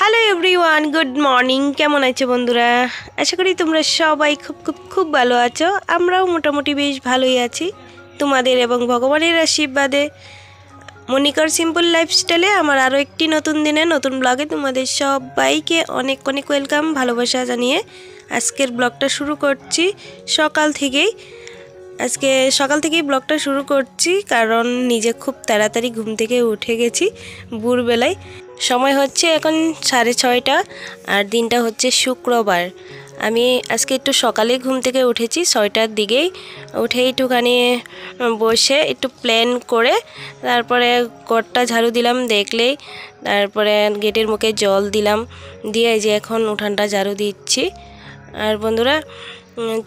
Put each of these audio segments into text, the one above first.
Hello everyone, good morning. কেমন আছো বন্ধুরা? আশা করি তোমরা সবাই খুব খুব খুব ভালো আছো। আমরাও মোটামুটি বেশ ভালোই আছি তোমাদের এবং ভগবানের আশীর্বাদে। মনিকার সিম্পল লাইফস্টাইলে আমার আরও একটি নতুন দিনে নতুন ব্লগে তোমাদের সবাইকে অনেক অনেক ওয়েলকাম, ভালোবাসা জানিয়ে আজকের ব্লগটা শুরু করছি সকাল থেকেই। আজকে সকাল থেকেই ব্লগটা শুরু করছি কারণ নিজে খুব তাড়াতাড়ি ঘুম থেকে উঠে গেছি ভোরবেলায়। সময় হচ্ছে এখন 6:30 আর দিনটা হচ্ছে শুক্রবার। আমি আজকে একটু সকালে ঘুম থেকে উঠেছি 6টার দিকেই। উঠে একটুখানি বসে একটু প্ল্যান করে তারপরে ঘরটা ঝাড়ু দিলাম দেখলেই, তারপরে গেটের মুখে জল দিলাম, দিয়ে যে এখন উঠানটা ঝাড়ু দিচ্ছি। আর বন্ধুরা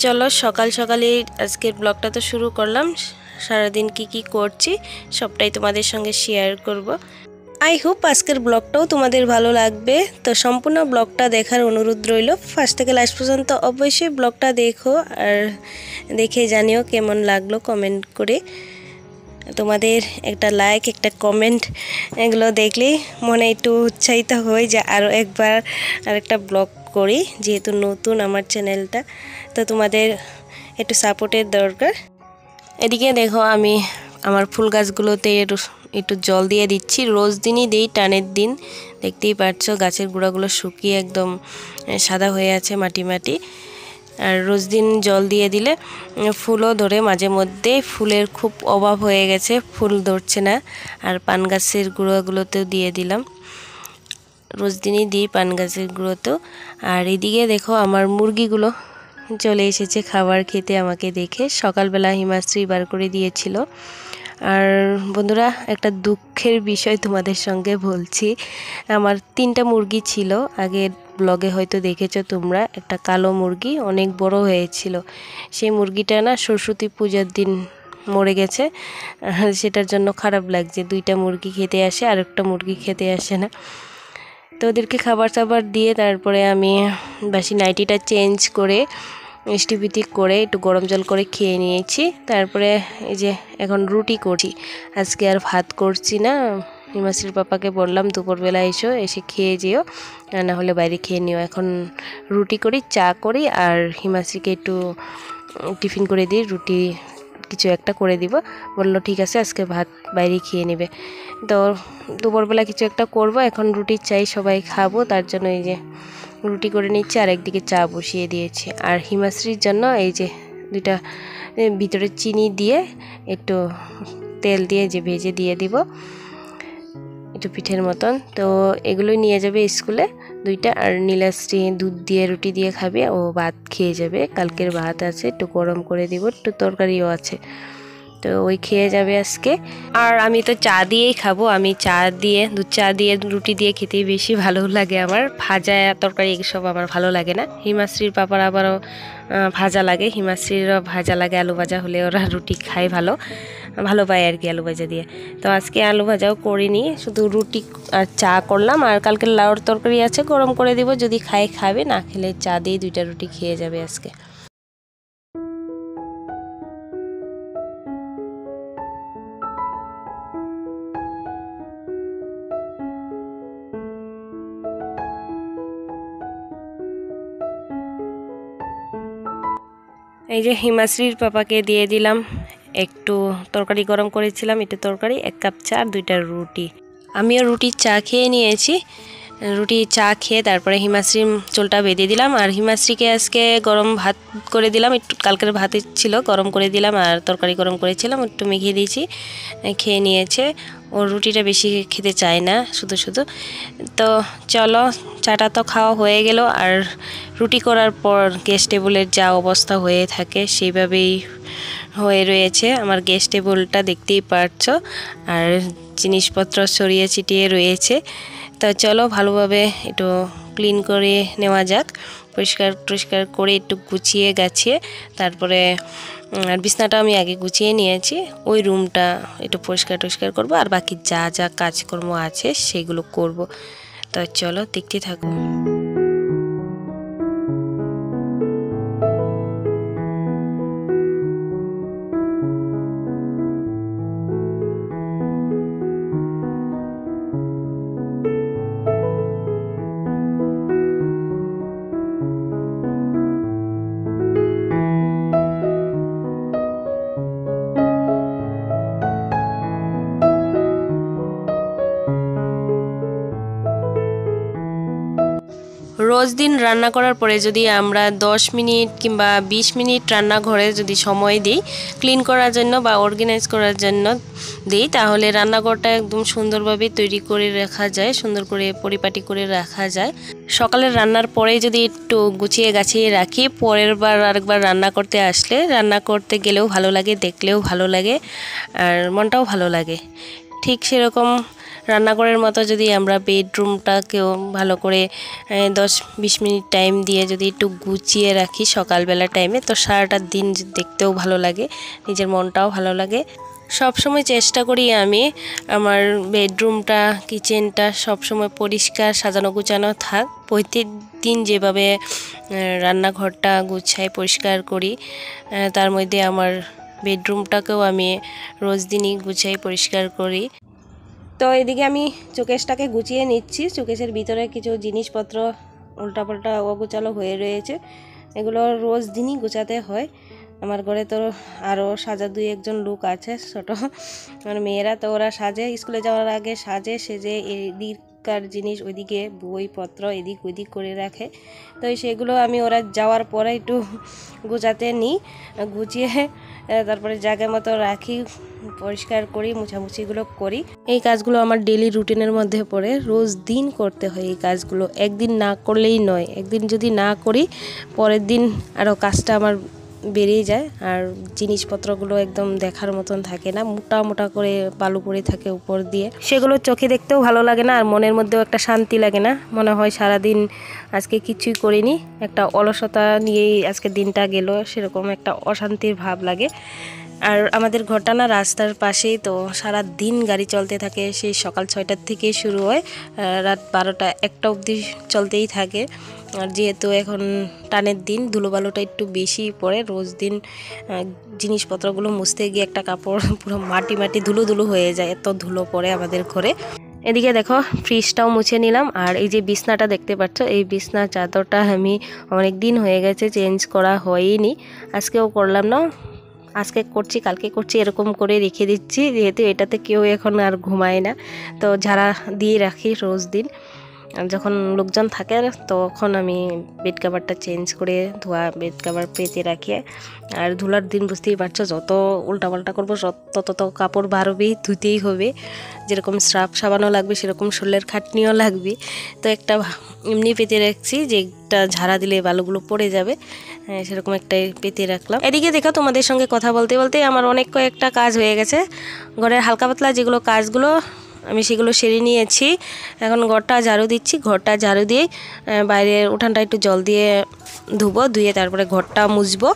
চলো সকাল সকালেই আজকের ব্লগটা তো শুরু করলাম। সারাদিন কি করছি সবটাই তোমাদের সঙ্গে শেয়ার করব। আই হোপ আজকের ব্লগটাও তোমাদের ভালো লাগবে। তো সম্পূর্ণ ব্লগটা দেখার অনুরোধ রইল, ফার্স্ট থেকে লাস্ট পর্যন্ত অবশ্যই ব্লগটা দেখো আর দেখে জানিও কেমন লাগলো কমেন্ট করে। তোমাদের একটা লাইক, একটা কমেন্ট, এগুলো দেখলেই মনে একটু উৎসাহিত হয়ে যে আরও একবার আরেকটা ব্লগ করি, যেহেতু নতুন আমার চ্যানেলটা। তো তোমাদের একটু সাপোর্টের দরকার। এদিকে দেখো আমি আমার ফুল গাছগুলোতে একটু জল দিয়ে দিচ্ছি। রোজ দিনই দিই, টানের দিন দেখতেই পাচ্ছ গাছের গোড়াগুলো শুকিয়ে একদম সাদা হয়ে আছে মাটি মাটি। আর রোজ দিন জল দিয়ে দিলে ফুলও ধরে। মাঝে মধ্যে ফুলের খুব অভাব হয়ে গেছে, ফুল ধরছে না। আর পান গাছের গুঁড়োগুলোতেও দিয়ে দিলাম, রোজ দিনই দিই পান গাছের গুঁড়োতেও। আর এদিকে দেখো আমার মুরগিগুলো চলে এসেছে খাবার খেতে আমাকে দেখে। সকালবেলা হিমাশ্রী বার করে দিয়েছিল। আর বন্ধুরা একটা দুঃখের বিষয় তোমাদের সঙ্গে বলছি, আমার 3টা মুরগি ছিল। আগের ব্লগে হয়তো দেখেছো তোমরা, একটা কালো মুরগি অনেক বড় হয়েছিল। সেই মুরগিটা না সরস্বতী পূজার দিন মরে গেছে। সেটার জন্য খারাপ লাগছে, 2টা মুরগি খেতে আসে আর একটা মুরগি খেতে আসে না। তো ওদেরকে খাবার টাবার দিয়ে তারপরে আমি বাসি নাইটিটা চেঞ্জ করে মিষ্টিপিটি করে একটু গরম জল করে খেয়ে নিয়েছি। তারপরে এই যে এখন রুটি করছি। আজকে আর ভাত করছি না, হিমাশ্রীর পাপাকে বললাম দুপুরবেলা এসে খেয়ে যেও, না হলে বাইরে খেয়ে নিও। এখন রুটি করি, চা করি, আর হিমাশ্রীকে একটু টিফিন করে দিই, রুটি কিছু একটা করে দিব। বললো ঠিক আছে আজকে ভাত বাইরে খেয়ে নেবে। তো দুপুরবেলা কিছু একটা করব, এখন রুটি চাই, সবাই খাবো, তার জন্য এই যে রুটি করে নিচ্ছি আর একদিকে চা বসিয়ে দিয়েছি। আর হিমাশ্রীর জন্য এই যে 2টা ভিতরে চিনি দিয়ে একটু তেল দিয়ে যে ভেজে দিয়ে দিব একটু পিঠের মতন। তো এগুলোই নিয়ে যাবে স্কুলে 2টা। আর নীলাশ্রী দুধ দিয়ে রুটি দিয়ে খাবে, ও ভাত খেয়ে যাবে। কালকের ভাত আছে, একটু গরম করে দিব, একটু তরকারিও আছে, তো ওই খেয়ে যাবে আজকে। আর আমি তো চা দিয়েই খাবো, আমি চা দিয়ে দুধ চা দিয়ে রুটি দিয়ে খেতেই বেশি ভালো লাগে আমার। ভাজা তরকারি এসব আমার ভালো লাগে না। হিমাশ্রীর পাপার আবারও ভাজা লাগে, হিমাশ্রীরও ভাজা লাগে, আলু ভাজা হলে ওরা রুটি খায়, ভালো পায় আর কি আলু ভাজা দিয়ে। তো আজকে আলু ভাজাও করিনি, শুধু রুটি আর চা করলাম। আর কালকের লাউর তরকারি আছে, গরম করে দিব, যদি খায় খাবে, না খেলে চা দিয়ে 2টা রুটি খেয়ে যাবে আজকে। এই যে হিমাশ্রীর পাপাকে দিয়ে দিলাম একটু তরকারি, গরম করেছিলাম একটু তরকারি, 1 কাপ চা আর 2টা রুটি। আমিও রুটি চা খেয়ে নিয়েছি। রুটি চা খেয়ে তারপরে হিমাশ্রীর চুলটা বেঁধে দিলাম। আর হিমাশ্রীকে আজকে গরম ভাত করে দিলাম, একটু কালকের ভাত ছিল গরম করে দিলাম, আর তরকারি গরম করেছিলাম একটু মেখে দিয়েছি, খেয়ে নিয়েছে। ওর রুটিটা বেশি খেতে চায় না শুধু শুধু। তো চলো চাটা তো খাওয়া হয়ে গেল। আর রুটি করার পর গ্যাস টেবিলের যা অবস্থা হয়ে থাকে সেইভাবেই হয়ে রয়েছে আমার গ্যাস টেবিলটা, দেখতেই পারছো। আর জিনিসপত্র ছড়িয়ে ছিটিয়ে রয়েছে। তো চলো ভালোভাবে একটু ক্লিন করে নেওয়া যাক, পরিষ্কার করে একটু গুছিয়ে গাছিয়ে তারপরে। আর বিছনাটা আমি আগে গুছিয়ে নিয়েছি, ওই রুমটা একটু পরিষ্কার করব, আর বাকি যা যা কাজকর্ম আছে সেগুলো করব। তো চলো দেখতে থাকো। রোজ দিন রান্না করার পরে যদি আমরা 10 মিনিট কিংবা 20 মিনিট রান্নাঘরে যদি সময় দিই ক্লিন করার জন্য বা অর্গানাইজ করার জন্য দিই, তাহলে রান্নাঘরটা একদম সুন্দরভাবে তৈরি করে রাখা যায়, সুন্দর করে পরিপাটি করে রাখা যায়। সকালের রান্নার পরে যদি একটু গুছিয়ে গাছিয়ে রাখি, পরের বার আরেকবার রান্না করতে আসলে রান্না করতে গেলেও ভালো লাগে, দেখলেও ভালো লাগে, আর মনটাও ভালো লাগে। ঠিক সেরকম রান্নাঘরের মতো যদি আমরা বেডরুমটাকেও ভালো করে 10-20 মিনিট টাইম দিয়ে যদি একটু গুছিয়ে রাখি সকালবেলা টাইমে, তো সারাটা দিন দেখতেও ভালো লাগে, নিজের মনটাও ভালো লাগে। সবসময় চেষ্টা করি আমি আমার বেডরুমটা, কিচেনটা সবসময় পরিষ্কার সাজানো গুছানো থাক। প্রত্যেক দিন যেভাবে রান্নাঘরটা গুছাই পরিষ্কার করি, তার মধ্যে আমার বেডরুমটাকেও আমি রোজ দিনই গুছাই পরিষ্কার করি। তো এদিকে আমি চোকেসটাকে গুছিয়ে নিচ্ছি। চোকেসের ভিতরে কিছু জিনিসপত্র উল্টাপাল্টা অগোছালো হয়ে রয়েছে, এগুলো রোজ দিনই গোছাতে হয়। আমার ঘরে তো আরও সাজা 2-1 লোক আছে, ছোটো আমার মেয়েরা, তো ওরা সাজে, স্কুলে যাওয়ার আগে সাজে, সেজে এদিককার জিনিস ওইদিকে বইপত্র এদিক ওইদিক করে রাখে। তো সেগুলো আমি ওরা যাওয়ার পরে একটু গুছাতে নিই, গুছিয়ে তারপরে জায়গা মতো রাখি, পরিষ্কার করি, মুছামুছিগুলো করি। এই কাজগুলো আমার ডেলি রুটিনের মধ্যে পড়ে, রোজ দিন করতে হয় এই কাজগুলো, একদিন না করলেই নয়। একদিন যদি না করি পরের দিন আরও কাজটা আমার বেরিয়ে যায়, আর জিনিসপত্রগুলো একদম দেখার মতন থাকে না, মোটা মোটা করে বালু পড়ে থাকে উপর দিয়ে, সেগুলো চোখে দেখতেও ভালো লাগে না, আর মনের মধ্যেও একটা শান্তি লাগে না, মনে হয় সারাদিন আজকে কিছুই করিনি, একটা অলসতা নিয়েই আজকে দিনটা গেল, সেরকম একটা অশান্তির ভাব লাগে। আর আমাদের ঘরটা না রাস্তার পাশেই, তো সারা দিন গাড়ি চলতে থাকে, সেই সকাল 6টার থেকে শুরু হয়, রাত 12টা-1টা অবধি চলতেই থাকে। আর যেহেতু এখন টানের দিন, ধুলোবালুটা একটু বেশি পড়ে, রোজ দিন জিনিসপত্রগুলো মুছতে গিয়ে একটা কাপড় পুরো মাটি মাটি ধুলো ধুলো হয়ে যায়, এত ধুলো পড়ে আমাদের ঘরে। এদিকে দেখো ফ্রিজটাও মুছে নিলাম, আর এই যে বিছনাটা দেখতে পাচ্ছ, এই বিছনা চাদরটা আমি অনেক দিন হয়ে গেছে চেঞ্জ করা হয়নি, আজকেও করলাম না, আজকে করছি কালকে করছি এরকম করে রেখে দিচ্ছি, যেহেতু এটাতে কেউ এখন আর ঘুমায় না, তো ঝাড়া দিয়ে রাখি রোজ দিন। যখন লোকজন থাকে তখন আমি বেড কাভারটা চেঞ্জ করে ধোয়া বেড কাভার পেতে রাখি। আর ধুলার দিন বুঝতেই পারছো, যত উল্টাপাল্টা করবো তত কাপড় বাড়বেই, ধুতেই হবে, যেরকম স্রাফ সাবানও লাগবে সেরকম শরীরের খাটনিও লাগবে, তো একটা এমনি পেতে রাখছি যে একটা ঝাড়া দিলে বালুগুলো পড়ে যাবে, সেরকম একটাই পেতে রাখলাম। এদিকে দেখো তোমাদের সঙ্গে কথা বলতে বলতে আমার অনেক কয়েকটা কাজ হয়ে গেছে, ঘরের হালকা পাতলা যেগুলো কাজগুলো আমি সেগুলো সেরে নিয়েছি। এখন ঘরটা ঝাড়ু দিচ্ছি, ঘরটা ঝাড়ু দিয়ে বাইরের উঠানটা একটু জল দিয়ে ধুবো, ধুয়ে তারপরে ঘরটা মুছবো,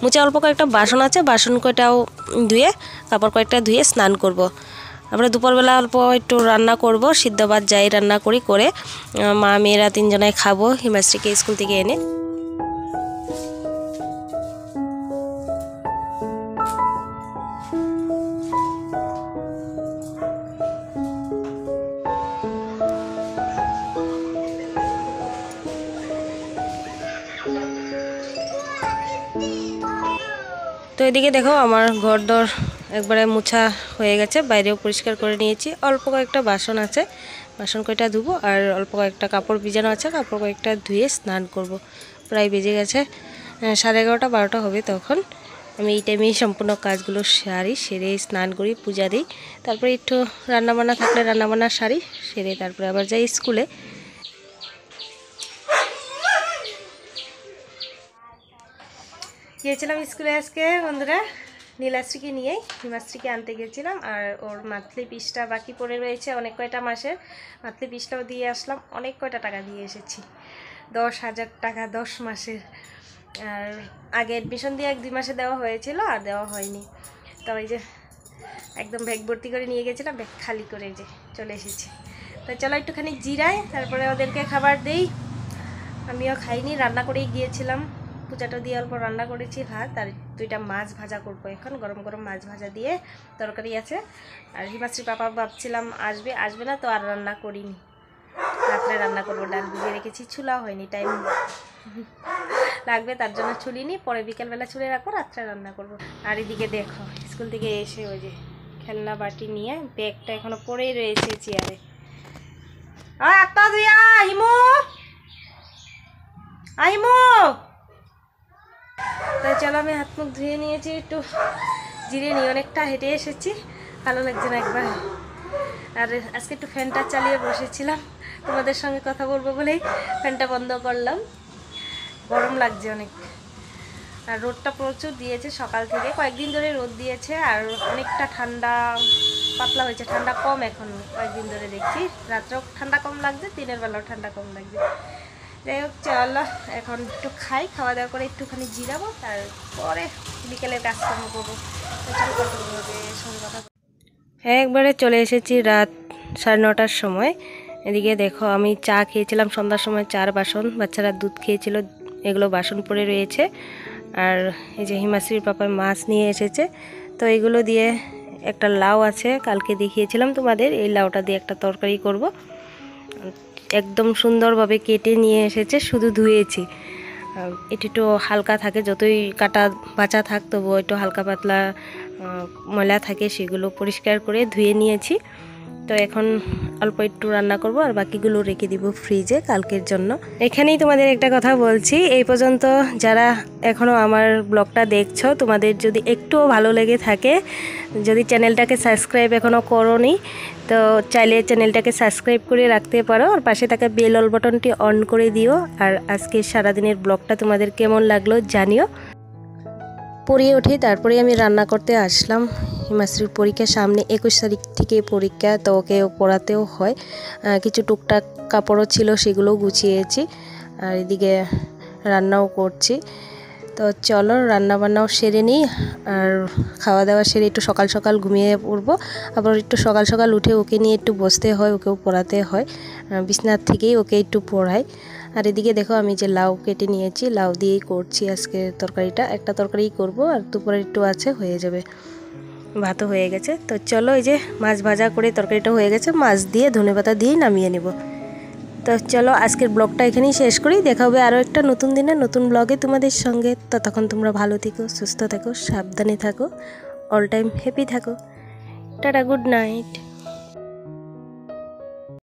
মুছে অল্প কয়েকটা বাসন আছে, বাসন কয়টাও ধুয়ে কাপড় কয়েকটা ধুয়ে স্নান করব। তারপরে দুপুরবেলা অল্প একটু রান্না করব, সিদ্ধ ভাত যাই রান্না করি করে মা মেয়েরা 3 জনায় খাবো হিমাশ্রীকে স্কুল থেকে এনে। তো এদিকে দেখো আমার ঘর দর একবারে মোছা হয়ে গেছে, বাইরেও পরিষ্কার করে নিয়েছি, অল্প কয়েকটা বাসন আছে, বাসন কয়টা ধুবো, আর অল্প কয়েকটা কাপড় ভিজানো আছে, কাপড় কয়েকটা ধুয়ে স্নান করব। প্রায় বেজে গেছে 11:30 12টা হবে, তখন আমি এই টাইমেই সম্পূর্ণ কাজগুলো সারি, সেরে স্নান করি, পূজা দিই, তারপরে একটু রান্নাবান্না থাকলে রান্নাবান্না সারি, সেরে তারপরে আবার যাই স্কুলে। গিয়েছিলাম স্কুলে আজকে বন্ধুরা, নীলাশ্রীকে নিয়েই, হিমাশ্রীকে আনতে গেছিলাম, আর ওর মান্থলি ফিসটা বাকি পড়ে রয়েছে অনেক কয়টা মাসের, মান্থলি ফিসটাও দিয়ে আসলাম, অনেক কয়টা টাকা দিয়ে এসেছি, 10,000 টাকা 10 মাসের। আর আগে অ্যাডমিশন দিয়ে 1-2 মাসে দেওয়া হয়েছিল, আর দেওয়া হয়নি, তো ওই যে একদম ব্যাগ ভর্তি করে নিয়ে গেছিলাম, ব্যাগ খালি করে যে চলে এসেছি। তো চলো একটুখানি জিরাই, তারপরে ওদেরকে খাবার দেই, আমিও খাইনি, রান্না করেই গিয়েছিলাম, পূজাটা দিয়ে অল্প রান্না করেছি ভাত, আর 2টা মাছ ভাজা করবো, এখন গরম গরম মাছ ভাজা দিয়ে তরকারি আছে। আর হিমাশ্রী পাপা ভাবছিলাম আসবে না, তো আর রান্না করিনি, রাত্রে রান্না করবো, ডাল ভিজিয়ে রেখেছি, ছুলাও হয়নি, টাইম লাগবে তার জন্য ছুলিনি, পরে বিকেলবেলা ছুলে রাখবো, রাত্রে রান্না করবো। আর এদিকে দেখো স্কুল থেকে এসে ওই যে খেলনা বাটি নিয়ে ব্যাগটা এখনো পড়েই রয়েছে চেয়ারে। একটা দুইয়া হিমু আইমো। তাই চলো আমি হাত মুখ ধুয়ে নিয়েছি, একটু জিরে নিয়ে অনেকটা হেঁটে এসেছি, ভালো লাগছে না একবার। আর আজকে একটু ফ্যানটা চালিয়ে বসেছিলাম, তোমাদের সঙ্গে কথা বলবো বলেই ফ্যানটা বন্ধ করলাম, গরম লাগছে অনেক। আর রোদটা প্রচুর দিয়েছে সকাল থেকে, কয়েকদিন ধরে রোদ দিয়েছে, আর অনেকটা ঠান্ডা পাতলা হয়েছে, ঠান্ডা কম এখন কয়েকদিন ধরে দেখছি, রাত্রেও ঠান্ডা কম লাগছে, দিনের বেলাও ঠান্ডা কম লাগছে। যাই হোক চলো এখন একটু খাই, খাওয়া দাওয়া করে একটুখানি জিরাবো, তারপরে বিকেলের কাজকর্ম করবো। একবারে চলে এসেছি রাত 9:30 সময়। এদিকে দেখো আমি চা খেয়েছিলাম সন্ধ্যার সময়, চার বাসন, বাচ্চারা দুধ খেয়েছিল, এগুলো বাসন পড়ে রয়েছে। আর এই যে হিমাশ্রীর পাপা মাছ নিয়ে এসেছে, তো এগুলো দিয়ে একটা লাউ আছে, কালকে দেখিয়েছিলাম তোমাদের, এই লাউটা দিয়ে একটা তরকারি করব। একদম সুন্দরভাবে কেটে নিয়ে এসেছে, শুধু ধুয়েছি। এটি একটু হালকা থাকে, যতই কাটা বাঁচা থাক তবুও একটু হালকা পাতলা ময়লা থাকে, সেগুলো পরিষ্কার করে ধুয়ে নিয়েছি। তো এখন অল্প একটু রান্না করব, আর বাকিগুলো রেখে দিব ফ্রিজে কালকের জন্য। এখানেই তোমাদের একটা কথা বলছি, এই পর্যন্ত যারা এখনও আমার ব্লগটা দেখছো, তোমাদের যদি একটুও ভালো লেগে থাকে, যদি চ্যানেলটাকে সাবস্ক্রাইব এখনও করোনি, তো চাইলে চ্যানেলটাকে সাবস্ক্রাইব করে রাখতে পারো, আর পাশে থাকা বেল অল বাটনটি অন করে দিও। আর আজকে সারাদিনের ব্লগটা তোমাদের কেমন লাগলো জানিও। পড়িয়ে উঠে তারপরে আমি রান্না করতে আসলাম। হিমাশ্রীর পরীক্ষা সামনে, 21 তারিখ থেকে পরীক্ষা, তো ওকে পড়াতেও হয়। কিছু টুকটাক কাপড়ও ছিল, সেগুলোও গুছিয়েছি, আর এদিকে রান্নাও করছি। তো চলো রান্না বান্নাও সেরে নিই, আর খাওয়া দাওয়া সেরে একটু সকাল সকাল ঘুমিয়ে পড়বো। আবার একটু সকাল সকাল উঠে ওকে নিয়ে একটু বসতে হয়, ওকেও পড়াতে হয়, বিছনার থেকেই ওকে একটু পড়াই। আর এদিকে দেখো আমি যে লাউ কেটে নিয়েছি, লাউ দিয়েই করছি আজকে তরকারিটা, একটা তরকারিই করব, আর দুপুরে একটু আছে, হয়ে যাবে, ভাতও হয়ে গেছে। তো চলো এই যে মাছ ভাজা করে তরকারিটা হয়ে গেছে, মাছ দিয়ে ধনেপাতা দিয়ে নামিয়ে নেব। তো চলো আজকের ব্লগটা এখানেই শেষ করি, দেখা হবে আরও একটা নতুন দিনে নতুন ব্লগে তোমাদের সঙ্গে। ততক্ষণ তোমরা ভালো থেকো, সুস্থ থাকো, সাবধানে থাকো, অল টাইম হ্যাপি থাকো। Tata, good night.